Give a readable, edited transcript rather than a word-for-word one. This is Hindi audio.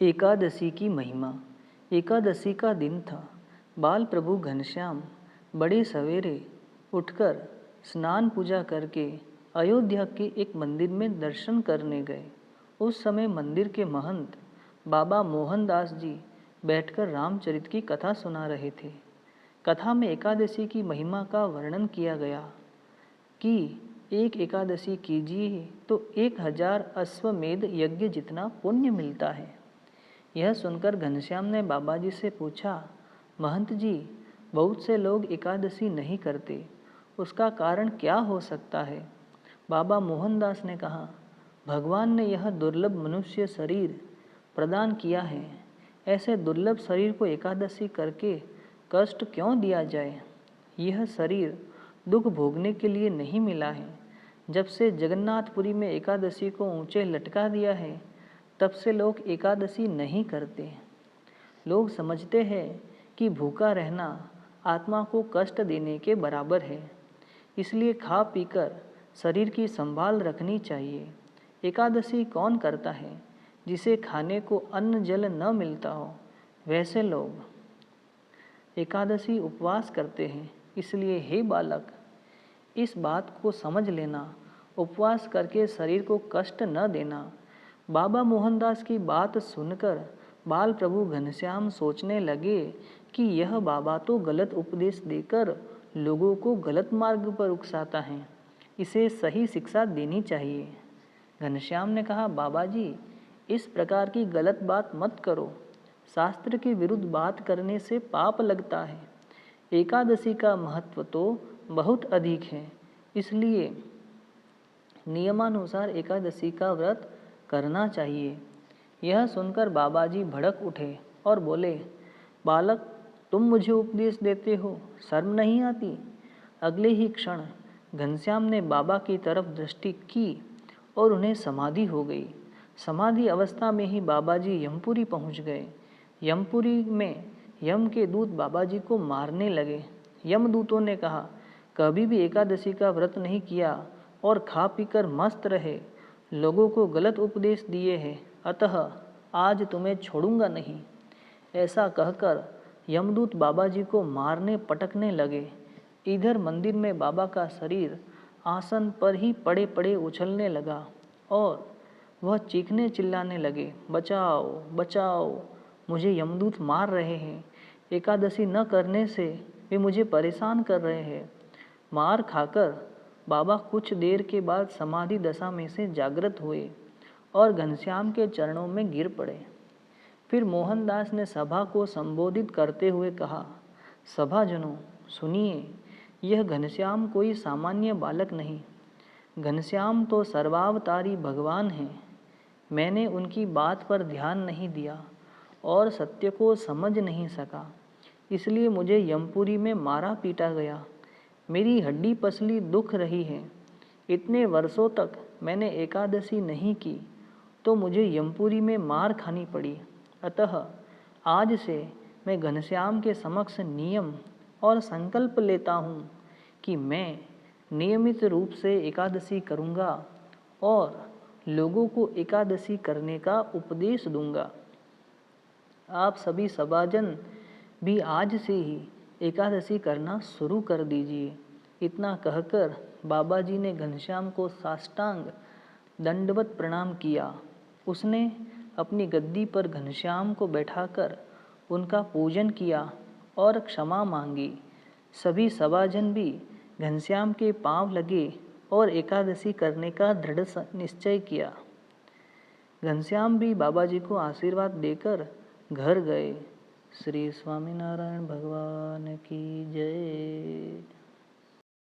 एकादशी की महिमा। एकादशी का दिन था। बाल प्रभु घनश्याम बड़े सवेरे उठकर स्नान पूजा करके अयोध्या के एक मंदिर में दर्शन करने गए। उस समय मंदिर के महंत बाबा मोहनदास जी बैठकर रामचरित की कथा सुना रहे थे। कथा में एकादशी की महिमा का वर्णन किया गया कि एक एकादशी कीजिए तो 1000 अश्वमेध यज्ञ जितना पुण्य मिलता है। यह सुनकर घनश्याम ने बाबा जी से पूछा, महंत जी, बहुत से लोग एकादशी नहीं करते, उसका कारण क्या हो सकता है? बाबा मोहनदास ने कहा, भगवान ने यह दुर्लभ मनुष्य शरीर प्रदान किया है, ऐसे दुर्लभ शरीर को एकादशी करके कष्ट क्यों दिया जाए? यह शरीर दुख भोगने के लिए नहीं मिला है। जब से जगन्नाथपुरी में एकादशी को ऊंचे लटका दिया है, तब से लोग एकादशी नहीं करते। लोग समझते हैं कि भूखा रहना आत्मा को कष्ट देने के बराबर है, इसलिए खा पीकर शरीर की संभाल रखनी चाहिए। एकादशी कौन करता है जिसे खाने को अन्न जल न मिलता हो? वैसे लोग एकादशी उपवास करते हैं। इसलिए हे बालक, इस बात को समझ लेना, उपवास करके शरीर को कष्ट न देना। बाबा मोहनदास की बात सुनकर बाल प्रभु घनश्याम सोचने लगे कि यह बाबा तो गलत उपदेश देकर लोगों को गलत मार्ग पर उकसाता है, इसे सही शिक्षा देनी चाहिए। घनश्याम ने कहा, बाबा जी, इस प्रकार की गलत बात मत करो। शास्त्र के विरुद्ध बात करने से पाप लगता है। एकादशी का महत्व तो बहुत अधिक है, इसलिए नियमानुसार एकादशी का व्रत करना चाहिए। यह सुनकर बाबा जी भड़क उठे और बोले, बालक, तुम मुझे उपदेश देते हो, शर्म नहीं आती? अगले ही क्षण घनश्याम ने बाबा की तरफ दृष्टि की और उन्हें समाधि हो गई। समाधि अवस्था में ही बाबा जी यमपुरी पहुँच गए। यमपुरी में यम के दूत बाबा जी को मारने लगे। यमदूतों ने कहा, कभी भी एकादशी का व्रत नहीं किया और खा पीकर मस्त रहे, लोगों को गलत उपदेश दिए हैं, अतः आज तुम्हें छोड़ूंगा नहीं। ऐसा कहकर यमदूत बाबा जी को मारने पटकने लगे। इधर मंदिर में बाबा का शरीर आसन पर ही पड़े पड़े उछलने लगा और वह चीखने चिल्लाने लगे, बचाओ बचाओ, मुझे यमदूत मार रहे हैं। एकादशी न करने से वे मुझे परेशान कर रहे हैं। मार खाकर बाबा कुछ देर के बाद समाधि दशा में से जागृत हुए और घनश्याम के चरणों में गिर पड़े। फिर मोहनदास ने सभा को संबोधित करते हुए कहा, सभाजनों सुनिए, यह घनश्याम कोई सामान्य बालक नहीं। घनश्याम तो सर्वावतारी भगवान हैं। मैंने उनकी बात पर ध्यान नहीं दिया और सत्य को समझ नहीं सका, इसलिए मुझे यमपुरी में मारा पीटा गया। मेरी हड्डी पसली दुख रही है। इतने वर्षों तक मैंने एकादशी नहीं की तो मुझे यमपुरी में मार खानी पड़ी। अतः आज से मैं घनश्याम के समक्ष नियम और संकल्प लेता हूँ कि मैं नियमित रूप से एकादशी करूँगा और लोगों को एकादशी करने का उपदेश दूंगा। आप सभी सभाजन भी आज से ही एकादशी करना शुरू कर दीजिए। इतना कहकर बाबा जी ने घनश्याम को साष्टांग दंडवत प्रणाम किया। उसने अपनी गद्दी पर घनश्याम को बैठाकर उनका पूजन किया और क्षमा मांगी। सभी सभाजन भी घनश्याम के पांव लगे और एकादशी करने का दृढ़ निश्चय किया। घनश्याम भी बाबा जी को आशीर्वाद देकर घर गए। श्री स्वामीनारायण भगवान की जय।